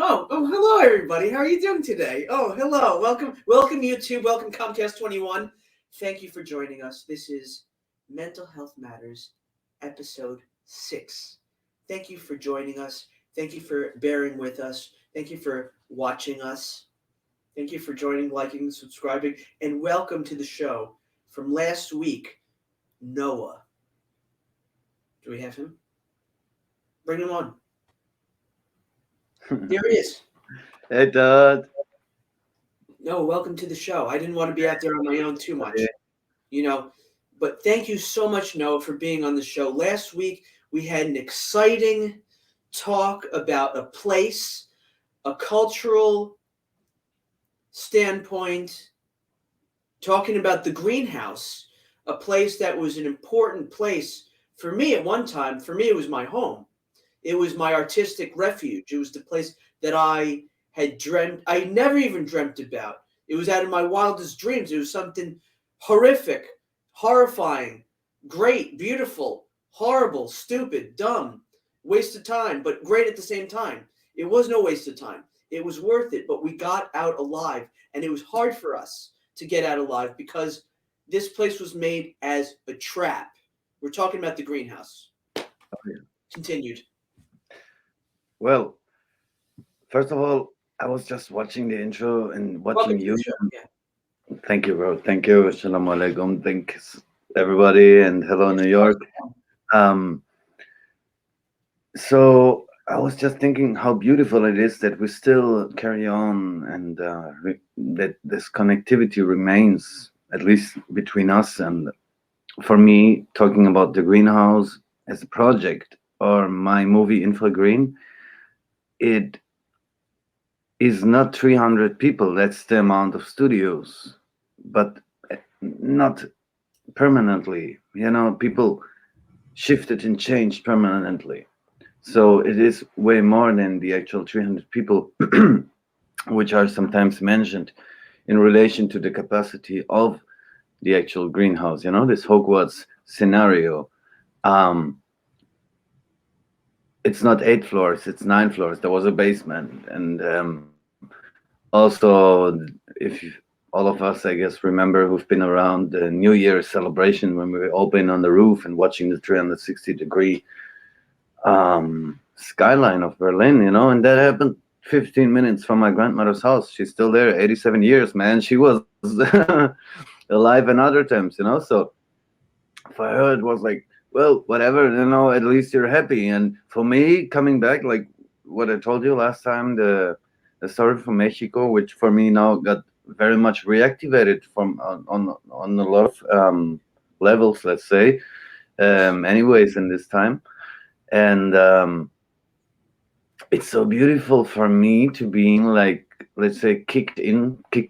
Hello everybody. How are you doing today? Oh, hello. Welcome YouTube. Welcome Comcast 21. Thank you for joining us. This is Mental Health Matters, episode 6. Thank you for joining us. Thank you for bearing with us. Thank you for watching us. Thank you for joining, liking, subscribing, and welcome to the show. From last week, Noah. Do we have him? Bring him on. Here he is. Hey, Todd. No, welcome to the show. I didn't want to be out there on my own too much, but thank you so much, Noah, for being on the show. Last week, we had an exciting talk about a place, a cultural standpoint, talking about the greenhouse, a place that was an important place for me at one time. For me, it was my home. It was my artistic refuge. It was the place that I had dreamt. I never even dreamt about. It was out of my wildest dreams. It was something horrific, horrifying, great, beautiful, horrible, stupid, dumb, waste of time, but great at the same time. It was no waste of time. It was worth it, but we got out alive, and it was hard for us to get out alive because this place was made as a trap. We're talking about the greenhouse. Continued. Well, first of all, I was just watching the intro and watching you. Yeah. Thank you, bro. Thank you. Shalom alaikum. Thanks, everybody, and hello, New York. So I was just thinking how beautiful it is that we still carry on and that this connectivity remains, at least between us. And for me, talking about the greenhouse as a project or my movie Infragreen, it is not 300 people. That's the amount of studios, but not permanently. People shifted and changed permanently. So it is way more than the actual 300 people, which are sometimes mentioned in relation to the capacity of the actual greenhouse. This Hogwarts scenario. It's not 8 floors, it's 9 floors. There was a basement. And also, if all of us, I guess, remember who've been around the New Year's celebration when we were all been on the roof and watching the 360-degree skyline of Berlin, and that happened 15 minutes from my grandmother's house. She's still there, 87 years, man. She was alive in other times, So for her, it was like, well, whatever, at least you're happy. And for me, coming back, like what I told you last time, the story from Mexico, which for me now got very much reactivated from on a lot of levels, let's say, anyways, in this time. And it's so beautiful for me to being like, let's say, kicked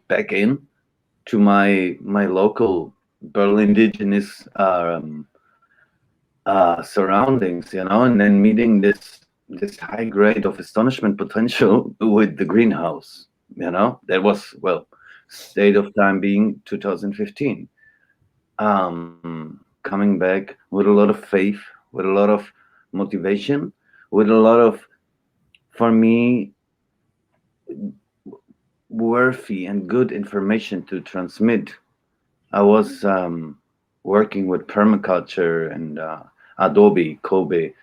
back in to my local Berlin indigenous surroundings, and then meeting this high grade of astonishment potential with the greenhouse. That was, well, state of time being 2015. Coming back with a lot of faith, with a lot of motivation, with a lot of, for me, worthy and good information to transmit. I was working with permaculture and Adobe, Kobe,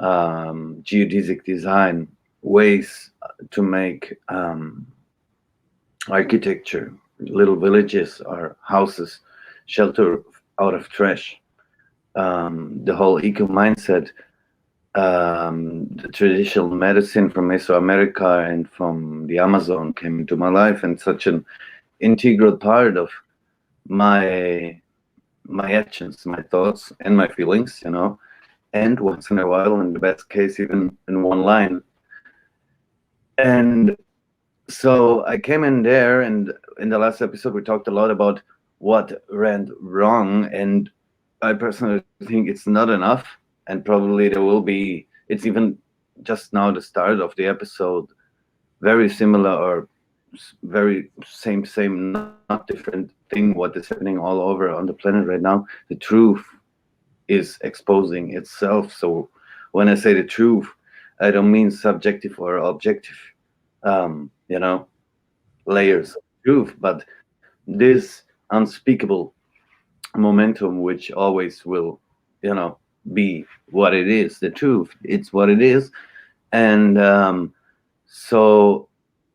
geodesic design, ways to make architecture, little villages or houses, shelter out of trash. The whole eco mindset, the traditional medicine from Mesoamerica and from the Amazon came into my life, and such an integral part of my actions, my thoughts, and my feelings, and once in a while, in the best case, even in one line. And so I came in there, and in the last episode, we talked a lot about what went wrong, and I personally think it's not enough, and probably there will be, it's even just now the start of the episode, very similar or very same, not different thing, what is happening all over on the planet right now. The truth is exposing itself. So when I say the truth, I don't mean subjective or objective. you know, layers of truth, but this unspeakable momentum, which always will, you know, be what it is, the truth. It's what it is, and so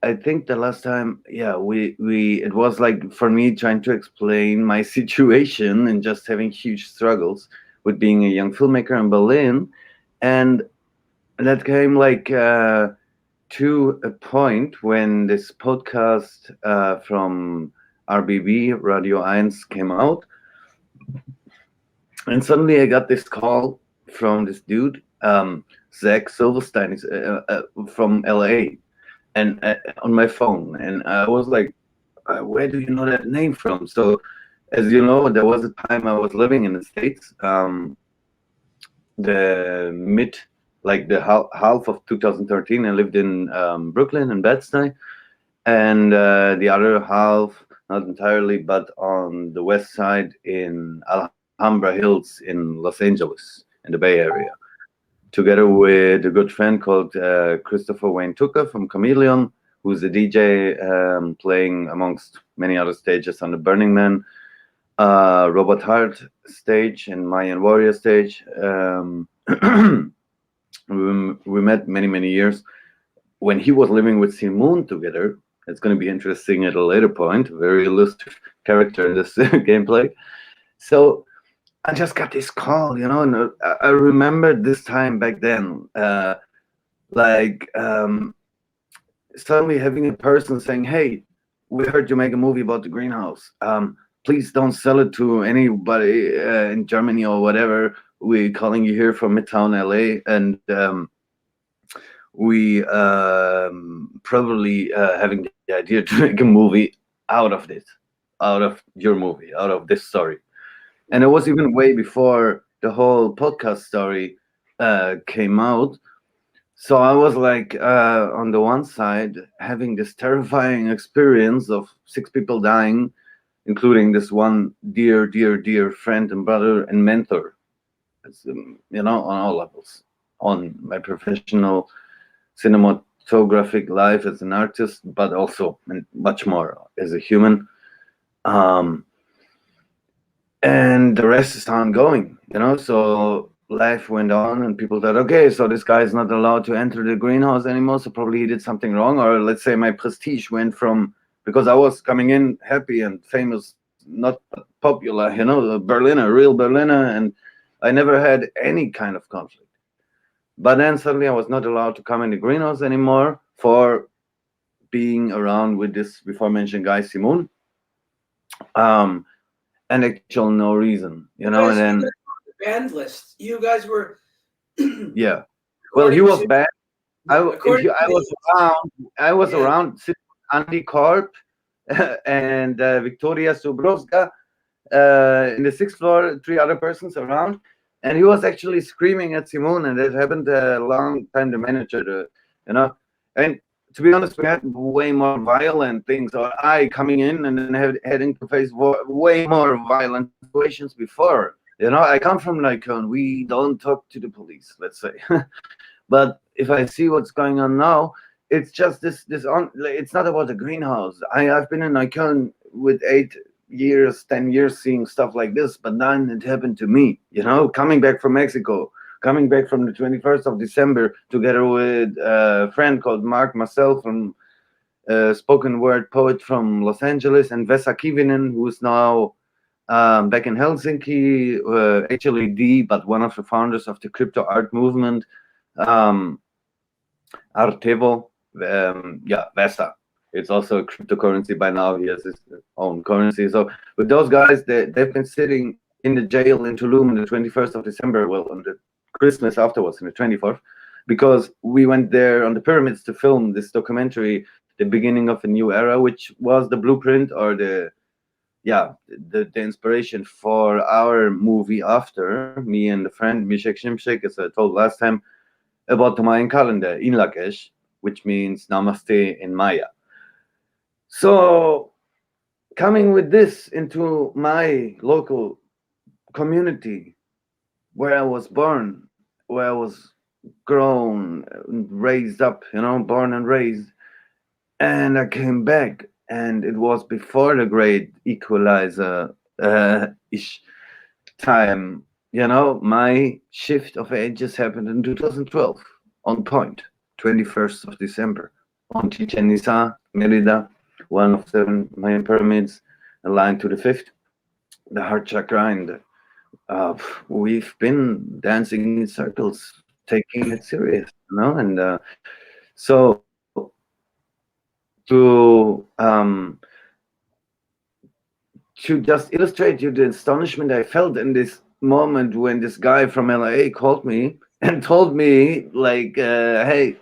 I think the last time, yeah, we it was like for me trying to explain my situation and just having huge struggles with being a young filmmaker in Berlin, and that came like to a point when this podcast from RBB Radio 1 came out, and suddenly I got this call from this dude, Zach Silverstein, from LA, and on my phone, and I was like, "Where do you know that name from?" So, as you know, there was a time I was living in the States, the mid, like the half of 2013. I lived in Brooklyn and Bed-Stuy, and the other half, not entirely, but on the west side in Alhambra Hills in Los Angeles, in the Bay Area, together with a good friend called Christopher Wayne Tucker from Chameleon, who's a DJ playing amongst many other stages on the Burning Man, Robot Heart stage, and Mayan Warrior stage. We met many years when he was living with Simone together. It's going to be interesting at a later point. Very illustrative character in this gameplay. So I just got this call, you know, and I remember this time back then, like suddenly having a person saying, "Hey, we heard you make a movie about the greenhouse. Please don't sell it to anybody in Germany or whatever. We're calling you here from Midtown LA, and we probably having the idea to make a movie out of this, out of your movie, out of this story." And it was even way before the whole podcast story came out. So I was like, on the one side, having this terrifying experience of 6 people dying, including this one dear friend and brother and mentor. It's, you know, on all levels, on my professional cinematographic life as an artist, but also and much more as a human. Um, and the rest is ongoing, you know. So life went on, and people thought, okay, so this guy is not allowed to enter the greenhouse anymore, so probably he did something wrong. Or let's say my prestige went from, because I was coming in happy and famous, not popular, you know, a Berliner, real Berliner, and I never had any kind of conflict. But then suddenly I was not allowed to come in the greenhouse anymore for being around with this before mentioned guy Simon. um and actual no reason, you know. And You then guys were on the banned list. You guys were, yeah, well, he according was to bad. yeah, according I to was the around. I was yeah. around Andy Korp and Victoria Subrovska in the sixth floor. Three other persons around, and he was actually screaming at Simone, and it happened a long time. The manager, you know, and to be honest, we had way more violent things. Or I coming in and then having to face way more violent situations before. You know, I come from Nikon. We don't talk to the police, let's say. But if I see what's going on now, it's just this on. Like, it's not about the greenhouse. I've been in Icon with 8 years, 10 years, seeing stuff like this, but then it happened to me. You know, coming back from Mexico, coming back from the 21st of December, together with a friend called Mark Marcel from spoken word poet from Los Angeles, and Vesa Kivinen, who's now back in Helsinki, actually but one of the founders of the crypto art movement. Um, Artevo, yeah, Vesta. It's also a cryptocurrency by now. He has his own currency. So with those guys, they've been sitting in the jail in Tulum on the 21st of December, well, on the Christmas afterwards, on the 24th, because we went there on the pyramids to film this documentary, The Beginning of a New Era, which was the blueprint or yeah, the inspiration for our movie after, me and the friend Mishek Shimshek, as I told last time, about the Mayan calendar in Lakesh, which means Namaste in Maya. So, coming with this into my local community where I was born, where I was grown, raised up, you know, born and raised, and I came back, and it was before the great equalizer ish time. My shift of ages happened in 2012, on point, 21st of December, on Chichen Itza, Merida, one of 7 main pyramids, aligned to the fifth, the heart chakra, and uh, we've been dancing in circles, taking it serious, and so to to just illustrate you the astonishment I felt in this moment when this guy from LA called me and told me like, "Hey,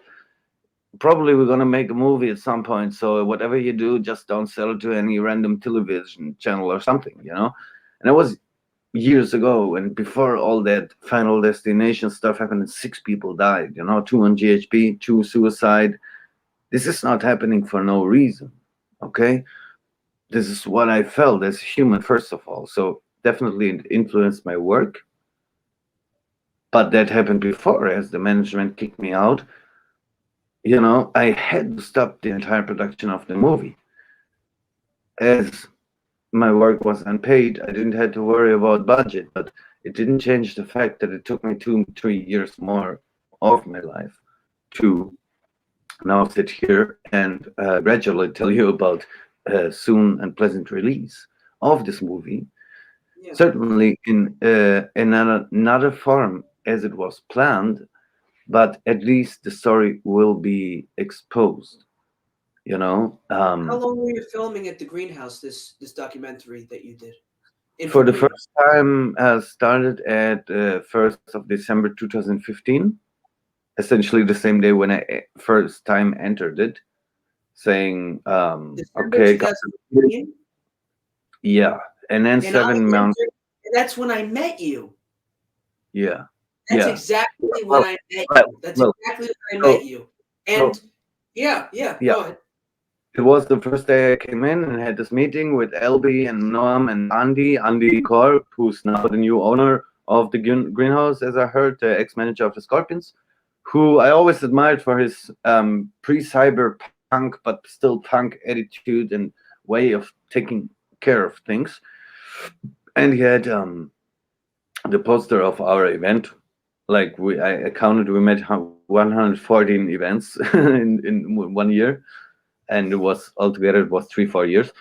probably we're gonna make a movie at some point. So whatever you do, just don't sell it to any random television channel or something." And it was years ago, and before all that Final Destination stuff happened, and 6 people died. Two on GHB, two suicide. This is not happening for no reason. Okay, this is what I felt as a human, first of all. So definitely it influenced my work. But that happened before, as the management kicked me out. I had to stop the entire production of the movie. As my work was unpaid, I didn't have to worry about budget, but it didn't change the fact that it took me 2, 3 years more of my life to now sit here and gradually tell you about soon and pleasant release of this movie. Yeah. Certainly in another form as it was planned, but at least the story will be exposed. How long were you filming at the greenhouse? This documentary that you did in For the Fabregas. first time, started at 1st of December 2015, essentially the same day when I first time entered it, saying, December okay, 2015, yeah, and then and I 7 months, entered, and that's when I met you. yeah, That's yeah. exactly when Well, I met well, you. That's well, exactly when I so, met you. so And yeah, yeah, yeah, go ahead. it was the first day I came in and had this meeting with Elby and Noam and Andy Korb, who's now the new owner of the greenhouse, as I heard, the ex-manager of the Scorpions, who I always admired for his pre-cyber punk but still punk attitude and way of taking care of things. And he had the poster of our event. Like I counted, we made 114 events in 1 year, and it was 3, 4 years.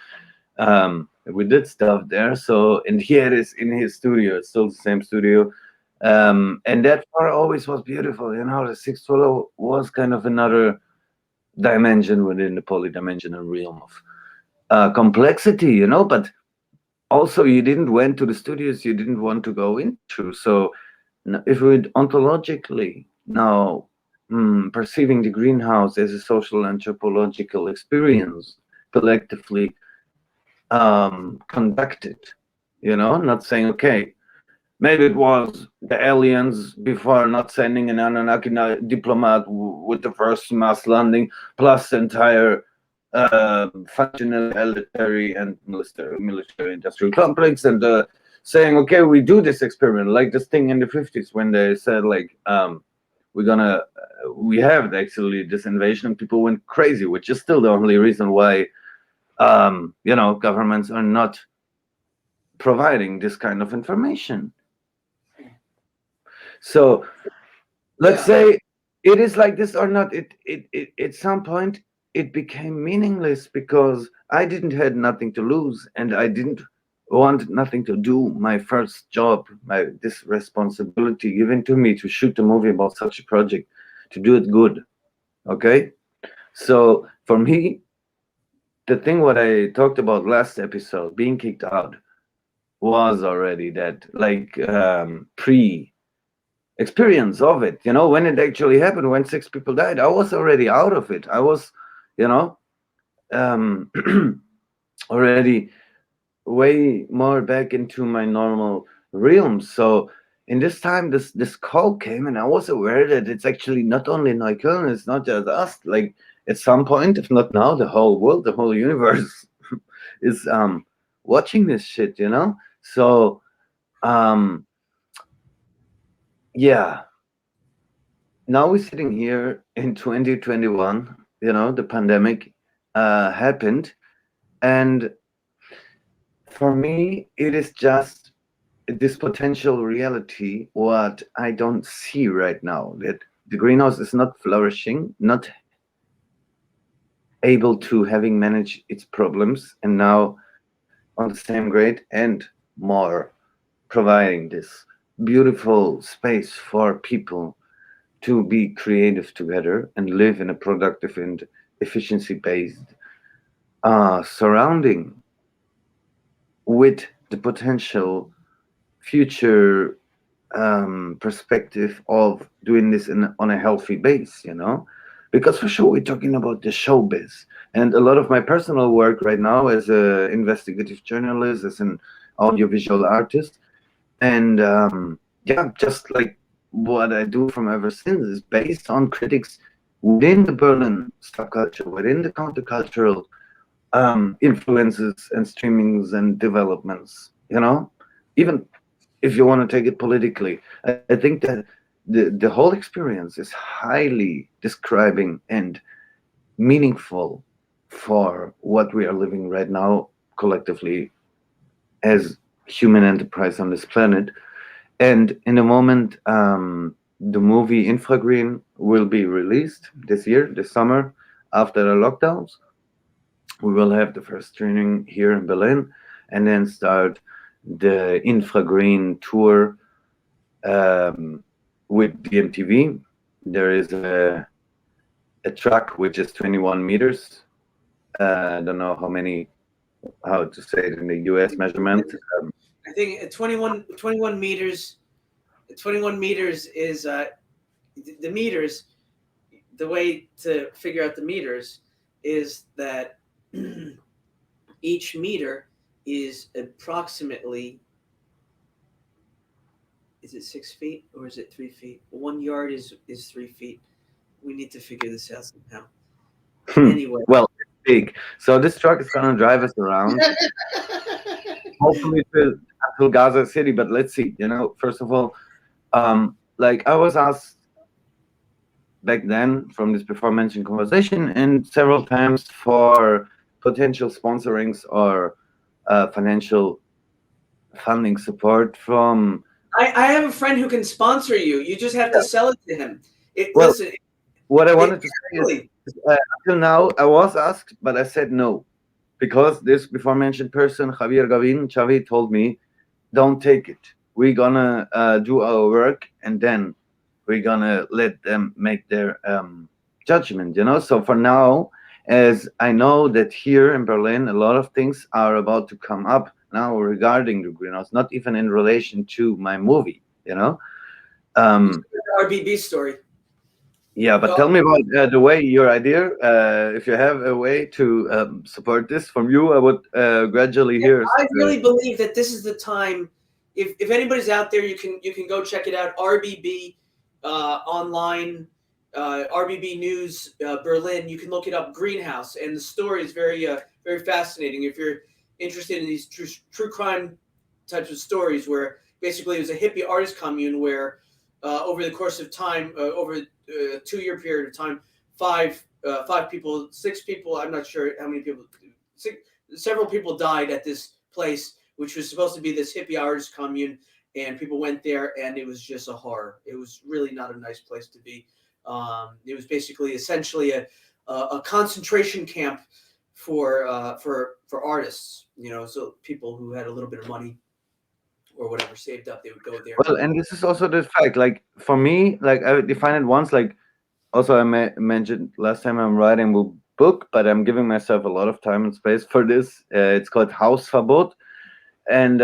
We did stuff there. So, and he had his in his studio. It's still the same studio. And that part always was beautiful. The sixth floor was kind of another dimension within the polydimensional realm of complexity. But also you didn't went to the studios you didn't want to go into. So if we ontologically now perceiving the greenhouse as a social anthropological experience collectively conducted, not saying, okay, maybe it was the aliens before not sending an Anunnaki diplomat with the first mass landing, plus the entire functional military and military industrial complex, and saying, okay, we do this experiment, like this thing in the 50s when they said, like, we have actually this invasion, and people went crazy, which is still the only reason why governments are not providing this kind of information. So let's Yeah. say it is like this or not. It at some point it became meaningless because I didn't had nothing to lose, and I didn't want nothing to do. My first job, this responsibility given to me to shoot a movie about such a project, to do it good. Okay, so for me, the thing what I talked about last episode, being kicked out, was already that like pre experience of it. When it actually happened, when 6 people died, I was already out of it. I was, you know um already way more back into my normal realm. So in this time, this call came, and I was aware that it's actually not only Neukölln, it's not just us. Like at some point, if not now, the whole world, the whole universe is watching this shit. So um yeah, now we're sitting here in 2021, the pandemic, happened. And for me, it is just this potential reality what I don't see right now. That the greenhouse is not flourishing, not able to having managed its problems, and now on the same grade and more providing this beautiful space for people to be creative together and live in a productive and efficiency based surrounding with the potential future perspective of doing this on a healthy base, because for sure we're talking about the showbiz, and a lot of my personal work right now as an investigative journalist, as an audiovisual artist, and yeah, just like what I do from ever since is based on critics within the Berlin subculture, within the countercultural influences and streamings and developments, even if you want to take it politically. I think that the whole experience is highly describing and meaningful for what we are living right now collectively as human enterprise on this planet. And in a moment, the movie Infragreen will be released this year, this summer, after the lockdowns. We will have the first screening here in Berlin, and then start the Infragreen tour with DMTV. There is a truck which is 21 meters. I don't know how to say it in the US measurement. I think 21 meters. 21 meters is the meters. The way to figure out the meters is that each meter is approximately, is it 6 feet or is it 3 feet? 1 yard is 3 feet. We need to figure this out somehow. Anyway. Well, it's big. So this truck is gonna drive us around, hopefully to Gaza City. But let's see. First of all, like I was asked back then from this before mentioned conversation, and several times for potential sponsorings or financial funding support from. I have a friend who can sponsor you. You just have to sell it to him. Well, Listen, what I wanted to say really, is, until now, I was asked, but I said no, because this before mentioned person, Javier Gavin Chavi, told me, "Don't take it. We're gonna do our work, and then we're gonna let them make their judgment." So for now, as I know that here in Berlin, a lot of things are about to come up now regarding the greenhouse, not even in relation to my movie. RBB story. Yeah, but tell me about the way your idea. If you have a way to support this from you, I would gradually hear. I really believe that this is the time. If anybody's out there, you can go check it out. RBB online, RBB News Berlin. You can look it up. Greenhouse, and the story is very fascinating. If you're interested in these true crime types of stories, where basically it was a hippie artist commune where over the course of time, over a 2 year period of time, five people, 6 people, I'm not sure how many people, several people died at this place, which was supposed to be this hippie artist commune, and people went there, and it was just a horror. It was really not a nice place to be. It was basically essentially a concentration camp for artists, so people who had a little bit of money or whatever saved up, they would go there. Well, and this is also the fact, like for me, like I defined it once, like also I mentioned last time I'm writing a book, but I'm giving myself a lot of time and space for this. It's called Hausverbot, and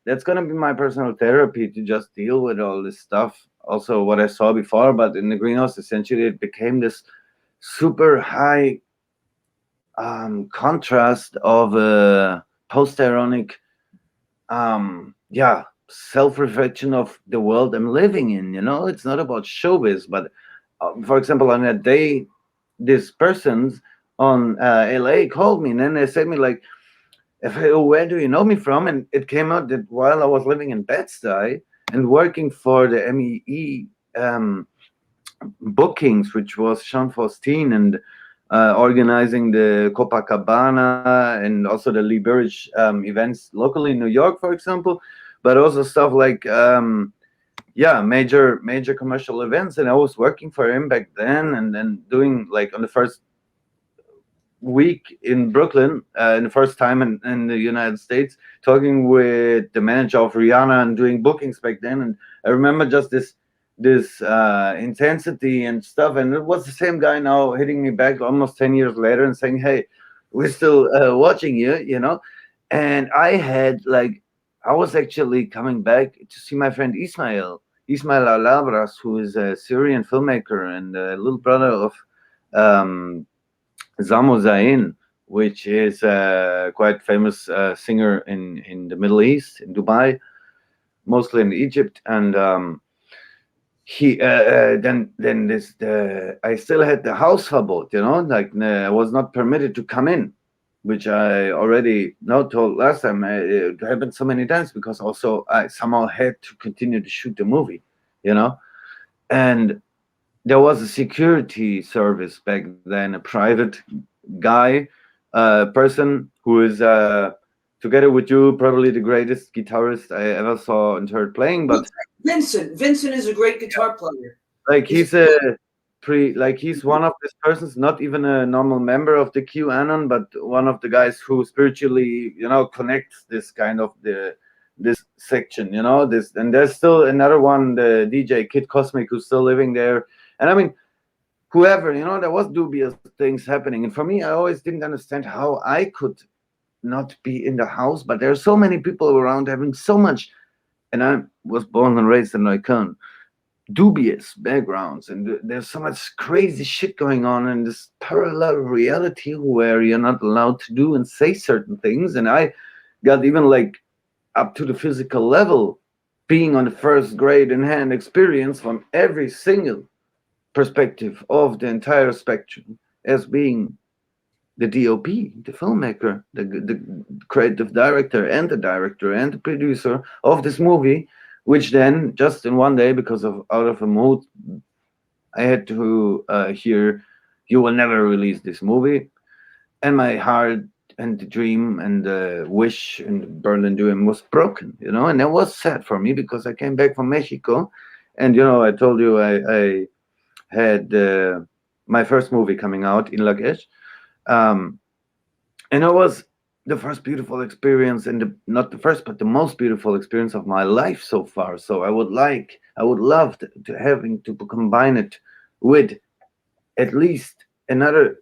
that's gonna be my personal therapy to just deal with all this stuff. Also, what I saw before, but in the greenhouse, essentially, it became this super high contrast of a post-ironic, yeah, self-reflection of the world I'm living in. It's not about showbiz, but for example, on that day, this persons on LA called me, and then they said me like, where do you know me from? And it came out that while I was living in Bed-Stuy and working for the MEE bookings, which was Sean Faustin and organizing the Copacabana and also the Lee Burridge events locally in New York, for example, but also stuff like major commercial events. And I was working for him back then, and then doing like on the first week in Brooklyn, in the first time in the United States, talking with the manager of Rihanna and doing bookings back then. And I remember just this intensity and stuff. And it was the same guy now hitting me back almost 10 years later and saying, "Hey, we're still watching you," you know. And I was actually coming back to see my friend Ismail Alabras, who is a Syrian filmmaker and a little brother of um, Zamo Zain, which is a quite famous singer in the Middle East, in Dubai, mostly in Egypt. And he then this I still had the Hausverbot, you know, like I was not permitted to come in, which I already now told last time. It happened so many times because also I somehow had to continue to shoot the movie, you know, and there was a security service back then, a private guy, person who is together with you probably the greatest guitarist I ever saw and heard playing. But Vincent. Vincent is a great guitar player. like He's he's a he's one of these persons, not even a normal member of the QAnon, but one of the guys who spiritually, you know, connects this kind of this section, you know, this. And there's still another one, the DJ Kid Cosmic, who's still living there. And I mean, whoever, you know, there was dubious things happening. And for me, I always didn't understand how I could not be in the house, but there are so many people around having so much. And I was born and raised in Neukölln, dubious backgrounds, and there's so much crazy shit going on in this parallel reality where you're not allowed to do and say certain things. And I got even like up to the physical level, being on the first grade in hand experience from every single perspective of the entire spectrum, as being the DOP, the filmmaker, the creative director, and the director and the producer of this movie, which then just in one day, because of out of a mood, I had to hear, "You will never release this movie," and my heart and the dream and the wish and the Berlin dream was broken, you know. And that was sad for me because I came back from Mexico, and you know, I told you I had my first movie coming out in Lagesh, um, and it was the first beautiful experience, and not the first, but the most beautiful experience of my life so far. So I would love to having to combine it with at least another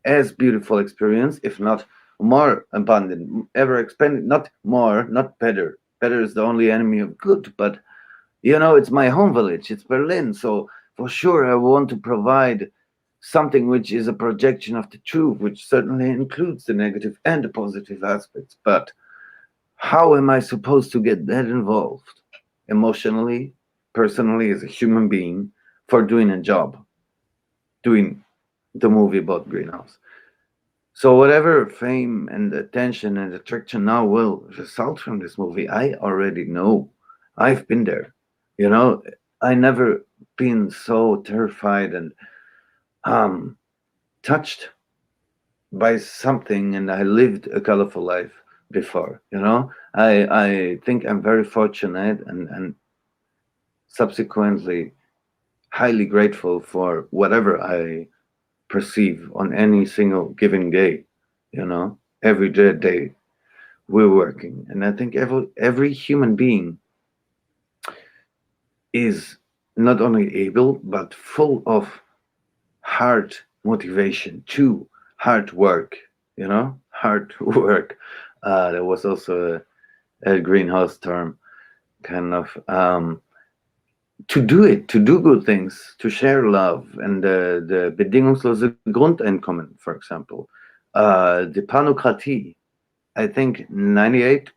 as beautiful experience, if not more abundant, ever expanded, not more, not better. Better is the only enemy of good, but you know, it's my home village, it's Berlin. So for sure, I want to provide something which is a projection of the truth, which certainly includes the negative and the positive aspects. But how am I supposed to get that involved emotionally, personally, as a human being, for doing a job, doing the movie about Greenhouse? So whatever fame and attention and attraction now will result from this movie, I already know. I've been there. You know, I never been so terrified and um touched by something, and I lived a colorful life before, you know. I think I'm very fortunate and subsequently highly grateful for whatever I perceive on any single given day, you know. Every day we're working, and I think every human being is not only able but full of hard motivation to hard work, you know, hard work. There was also a greenhouse term, kind of, to do it, to do good things, to share love, and the bedingungslose Grundeinkommen, for example, the panokratie. I think 98%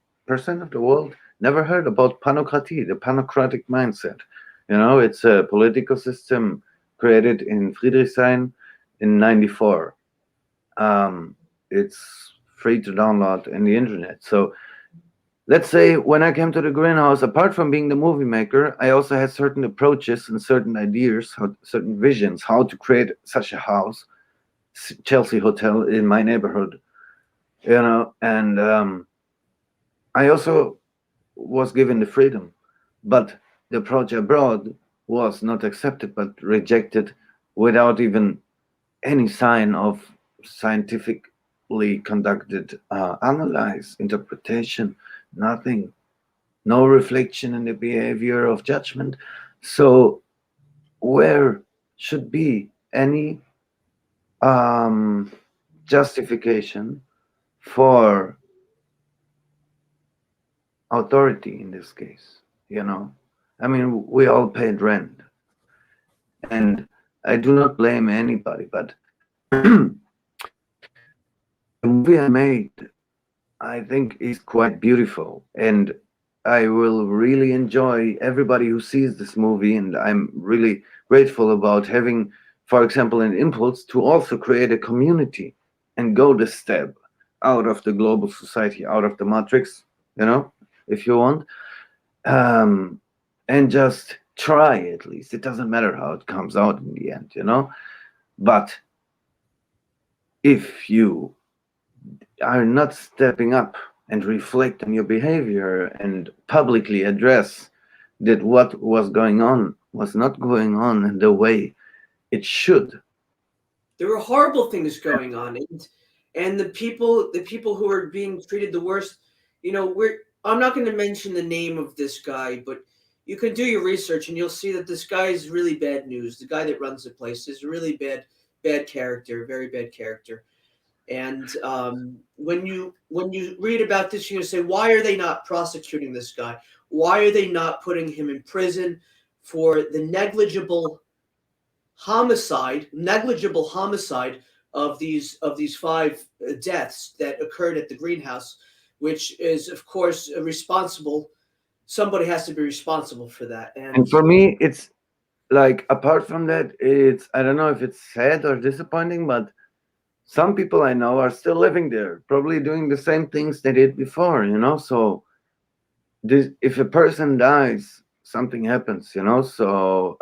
of the world never heard about panokratie, the panocratic mindset. You know, it's a political system created in Friedrichshain in '94. It's free to download in the internet. So let's say when I came to the greenhouse, apart from being the movie maker, I also had certain approaches and certain ideas, certain visions, how to create such a house Chelsea hotel in my neighborhood, and I also was given the freedom, but the approach abroad was not accepted but rejected without even any sign of scientifically conducted analyze, interpretation, nothing, no reflection in the behavior of judgment. So where should be any um, justification for authority in this case? I mean, we all paid rent, and I do not blame anybody, but the movie I made, I think, is quite beautiful, and I will really enjoy everybody who sees this movie. And I'm really grateful about having, for example, an impulse to also create a community and go the step out of the global society, out of the matrix, if you want, um, and just try at least. It doesn't matter how it comes out in the end. But if you are not stepping up and reflect on your behavior and publicly address that what was going on was not going on in the way it should. There were horrible things going on, and the people who are being treated the worst. We're I'm not going to mention the name of this guy, but you can do your research and you'll see that this guy is really bad news. The guy that runs the place is a really bad character, very bad character. And when you read about this, you're going to say, why are they not prosecuting this guy? Why are they not putting him in prison for the negligible homicide of these five deaths that occurred at the greenhouse, which is of course responsible. Somebody has to be responsible for that, And and for me, it's like, apart from that, it's, I don't know if it's sad or disappointing, but some people I know are still living there, probably doing the same things they did before. So if a person dies, something happens. So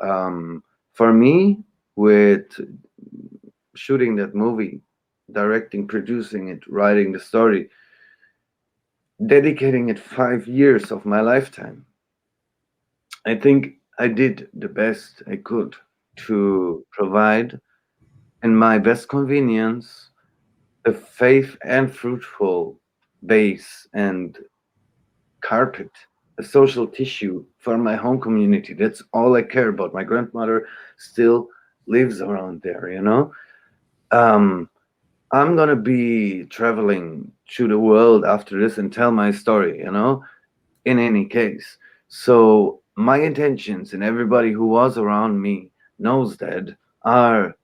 for me, with shooting that movie, directing, producing it, writing the story, dedicating it 5 years of my lifetime, I think I did the best I could to provide, in my best convenience, a safe and fruitful base and carpet, a social tissue for my home community. That's all I care about. My grandmother still lives around there. Um, I'm gonna be traveling to the world after this and tell my story, in any case. So my intentions, and everybody who was around me knows that, are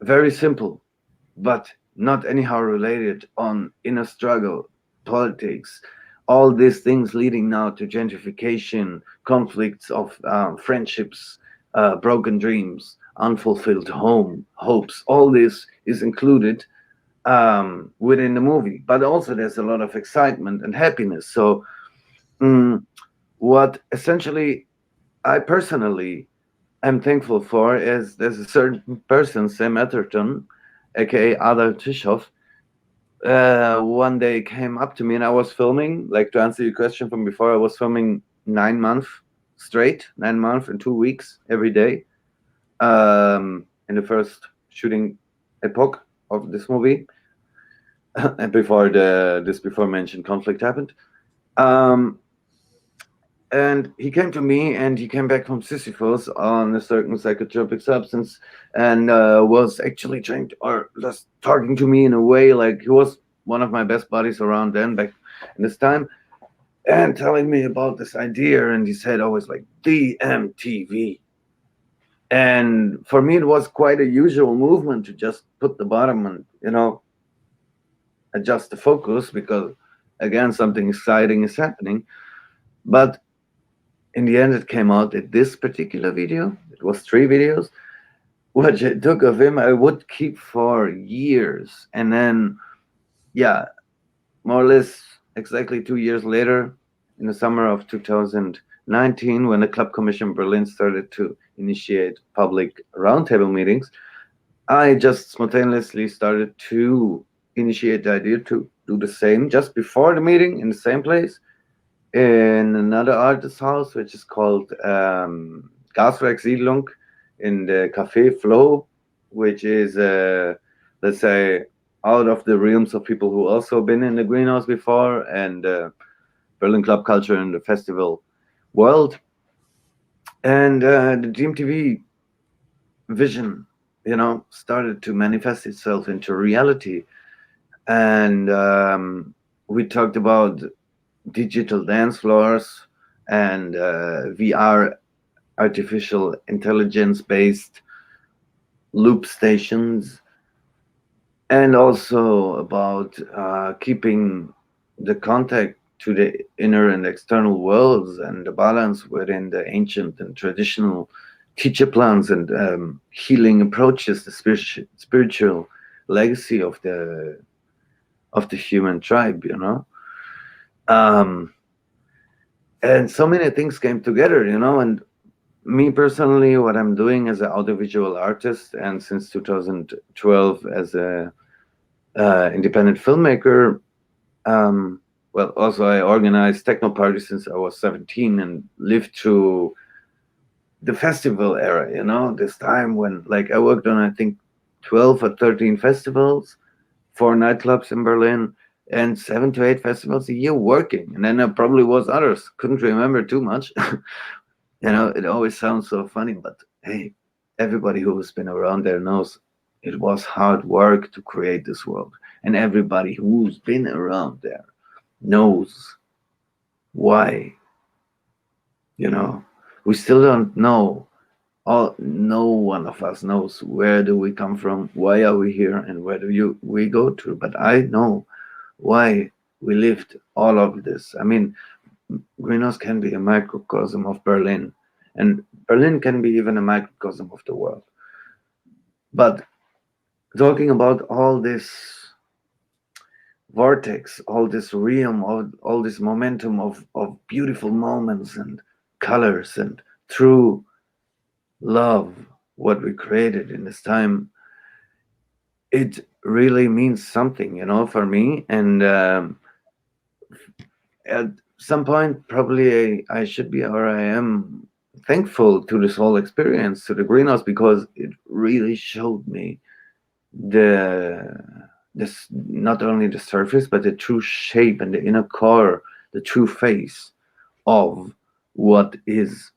very simple, but not anyhow related on inner struggle, politics, all these things leading now to gentrification, conflicts of friendships, broken dreams, unfulfilled hopes. All this is included within the movie, but also there's a lot of excitement and happiness. So, mm, what essentially I personally am thankful for is there's a certain person, Sam Atherton, aka Adal Tishov, one day came up to me, and I was filming, like, to answer your question from before, I was filming 9 months straight, 9 months and 2 weeks every day, in the first shooting epoch of this movie, and before this before mentioned conflict happened. Um, and he came to me, and he came back from Sisyphus on a certain psychotropic substance, and was actually trying to, or just talking to me in a way like he was one of my best buddies around then, back in this time, and telling me about this idea. And he said always like DMTV. And for me, it was quite a usual movement to just put the bottom and, adjust the focus, because again, something exciting is happening. But in the end, it came out that this particular video, it was 3 videos, which I took of him, I would keep for years. And then, yeah, more or less exactly 2 years later, in the summer of 2019, when the Club Commission Berlin started to initiate public roundtable meetings, I just spontaneously started to initiate the idea to do the same just before the meeting in the same place in another artist's house, which is called Gaswerksiedlung in the Café Flow, which is, let's say, out of the realms of people who also been in the greenhouse before and Berlin club culture and the festival world. And the GMTV vision, started to manifest itself into reality. And we talked about digital dance floors and VR, artificial intelligence based loop stations, and also about keeping the contact to the inner and external worlds and the balance within the ancient and traditional teacher plans and healing approaches, the spiritual legacy of the human tribe, um, and so many things came together, and me personally, what I'm doing as an audiovisual artist and since 2012 as a independent filmmaker. Well, also I organized techno parties since I was 17 and lived through the festival era. This time when like I worked on I think 12 or 13 festivals, 4 nightclubs in Berlin, and 7 to 8 festivals a year working. And then there probably was others. Couldn't remember too much. It always sounds so funny, but hey, everybody who's been around there knows it was hard work to create this world. And everybody who's been around there knows why. We still don't know. No one of us knows where do we come from, why are we here, and where do we go to. But I know why we lived all of this. I mean, Greenhouse can be a microcosm of Berlin, and Berlin can be even a microcosm of the world. But talking about all this vortex, all this realm, all this momentum of beautiful moments and colors and true love, what we created in this time, it really means something, for me. And at some point, probably I should be, or I am thankful to this whole experience, to the greenhouse, because it really showed me the this not only the surface but the true shape and the inner core, the true face of what is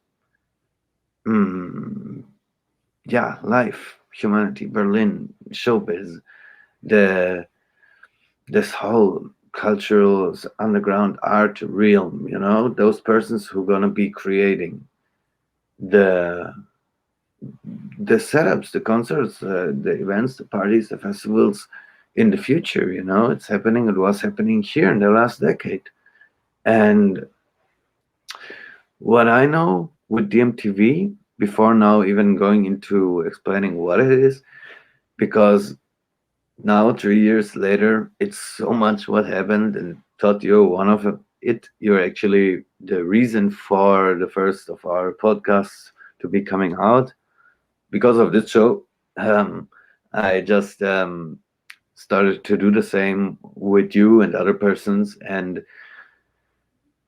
mm, yeah, life, humanity, Berlin, showbiz, the this whole cultural underground art realm, those persons who are gonna be creating the the setups, the concerts, the events, the parties, the festivals in the future. It's happening. It was happening here in the last decade. And what I know with DMTV, before now even going into explaining what it is, because now 3 years later, it's so much what happened. And Todd, you're one of it. You're actually the reason for the first of our podcasts to be coming out. Because of this show, I just started to do the same with you and other persons. And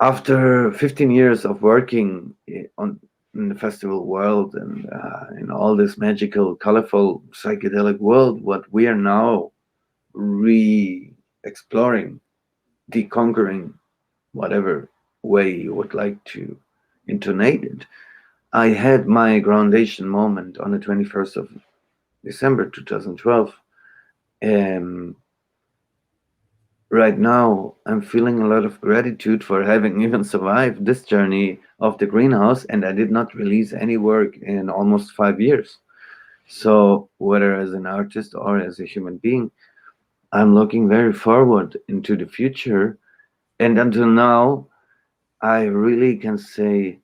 after 15 years of working in the festival world and in all this magical, colorful, psychedelic world, what we are now re-exploring, deconquering, whatever way you would like to intonate it. I had my groundation moment on the 21st of December 2012. Um, right now, I'm feeling a lot of gratitude for having even survived this journey of the greenhouse, and I did not release any work in almost 5 years. So, whether as an artist or as a human being, I'm looking very forward into the future. And until now, I really can say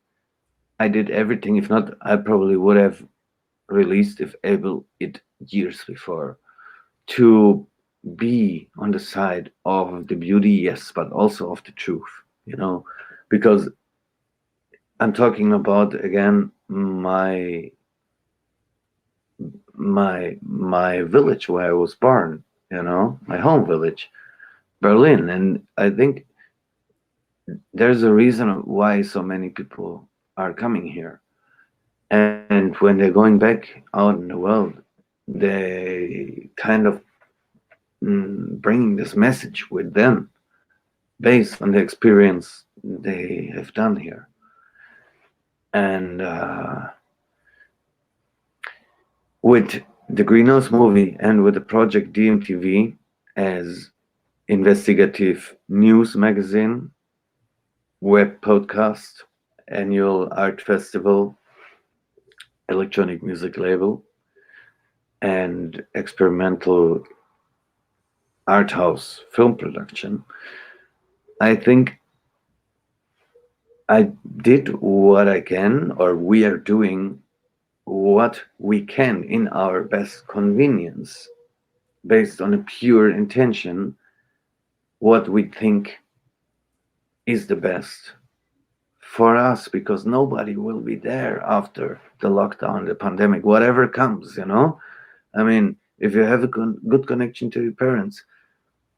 I did everything. If not, I probably would have released, if able, it years before, to be on the side of the beauty, yes, but also of the truth, because I'm talking about, again, my village where I was born, my home village, Berlin. And I think there's a reason why so many people are coming here. And when they're going back out in the world, they kind of bringing this message with them based on the experience they have done here. And with the Greenhouse movie and with the project DMTV as investigative news magazine, web podcast, annual art festival, electronic music label, and experimental art house film production, I think I did what I can, or we are doing what we can in our best convenience, based on a pure intention, what we think is the best for us, because nobody will be there after the lockdown, the pandemic, whatever comes. I mean, if you have a good connection to your parents,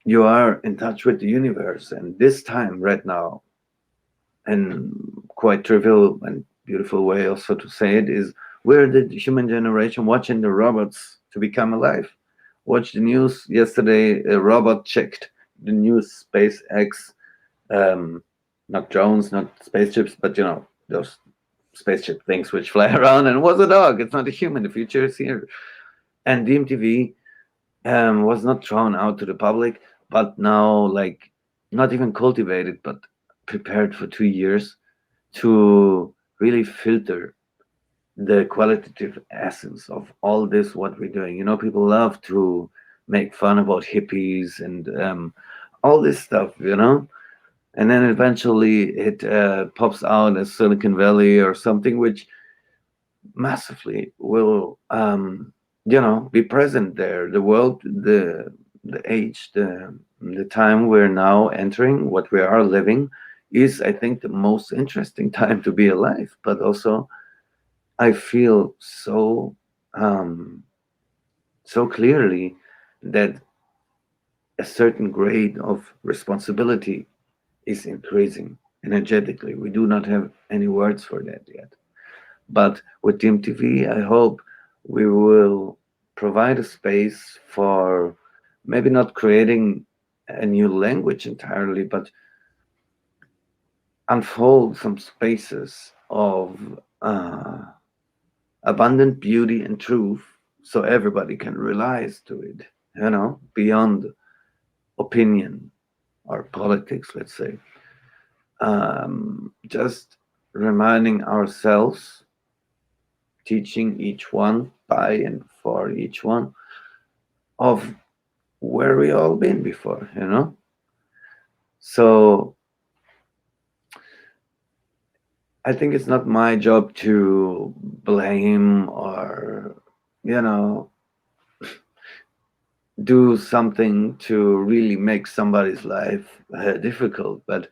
you are in touch with the universe. And this time, right now, and quite trivial and beautiful way also to say it is, we're the human generation watching the robots to become alive. Watch the news yesterday. A robot checked the new SpaceX, um, not drones, not spaceships, but those spaceship things which fly around, and it was a dog. It's not a human. The future is here. And DMTV was not thrown out to the public, but now, like, not even cultivated, but prepared for 2 years to really filter the qualitative essence of all this what we're doing. People love to make fun about hippies and all this stuff. And then eventually it pops out as Silicon Valley or something, which massively will be present there. The world, the age, the time we're now entering, what we are living, is, I think, the most interesting time to be alive. But also, I feel so clearly that a certain grade of responsibility is increasing energetically. We do not have any words for that yet. But with DMTV, I hope we will provide a space for maybe not creating a new language entirely, but unfold some spaces of abundant beauty and truth, so everybody can realize to it, beyond opinion or politics, let's say. Just reminding ourselves, teaching each one by and for each one of where we all been before. So I think it's not my job to blame or, do something to really make somebody's life difficult. But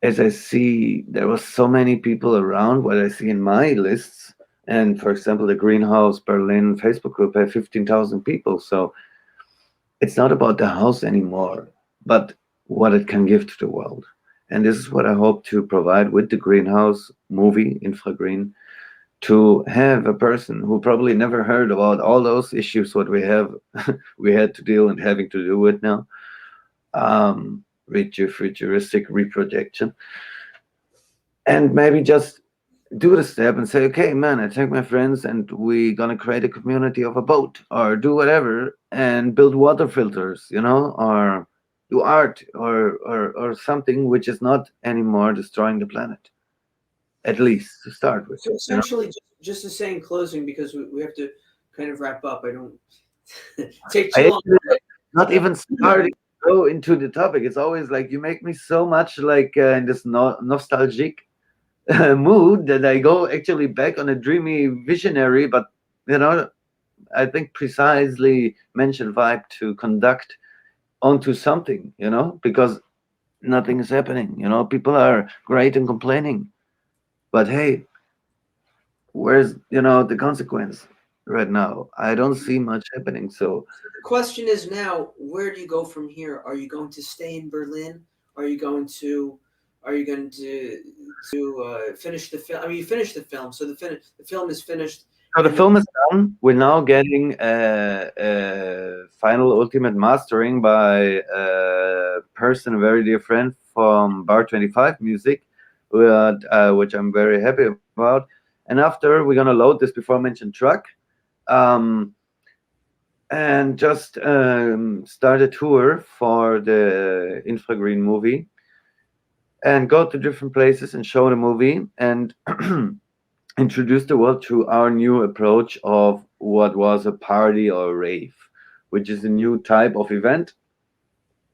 as I see, there was so many people around, what I see in my lists. And for example, the Greenhouse Berlin Facebook group had 15,000 people. So it's not about the house anymore, but what it can give to the world. And this is what I hope to provide with the Greenhouse movie, Infragreen, to have a person who probably never heard about all those issues what we had to deal and having to do with now, with your futuristic reprojection, and maybe just do the step and say, okay, man, I take my friends and we gonna create a community of a boat or do whatever and build water filters, or do art or something which is not anymore destroying the planet, at least to start with. So essentially, just to say in closing, because we have to kind of wrap up. I don't take too I long. not even starting to go into the topic. It's always like you make me so much like in this nostalgic mood that I go actually back on a dreamy visionary, but I think precisely mentioned vibe to conduct onto something, because nothing is happening. People are great and complaining, but hey, where's the consequence? right now. I don't see much happening. So The question is now, where do you go from here? Are you going to stay in Berlin? Are you going to finish the film? I mean, you finished the film, so the film is finished, so the and then film is done. We're now getting a final ultimate mastering by a person, a very dear friend from Bar 25 Music, which I'm very happy about. And after we're gonna load this before mentioned truck, um, and just start a tour for the Infragreen movie and go to different places and show the movie and introduce the world to our new approach of what was a party or a rave, which is a new type of event.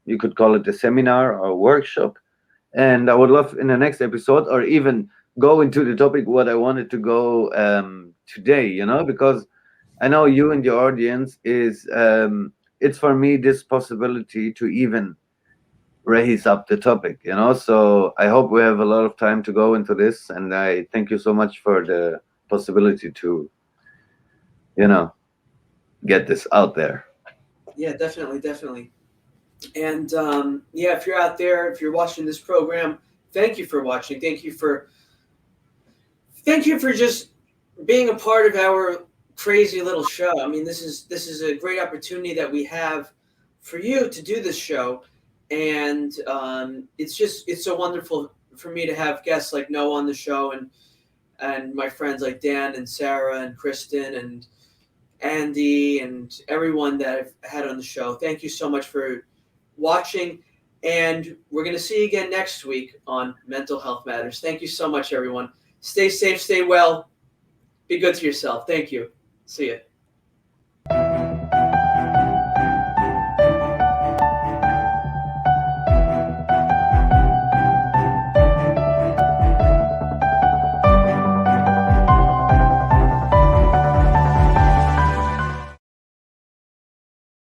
You could call it a seminar or a workshop. And I would love in the next episode, or even go into the topic what I wanted to go today, because I know you and your audience is it's for me this possibility to even raise up the topic, so I hope we have a lot of time to go into this, and I thank you so much for the possibility to you know get this out there. yeah, definitely, definitely. And yeah, if you're out there, if you're watching this program, thank you for watching. Thank you for just being a part of our crazy little show. I mean, this is a great opportunity that we have for you to do this show, and it's so wonderful for me to have guests like Noah on the show, and my friends like Dan and Sarah and Kristen and Andy and everyone that I've had on the show. Thank you so much for watching, and we're going to see you again next week on Mental Health Matters. Thank you so much, everyone. Stay safe, stay well, be good to yourself. Thank you. See you.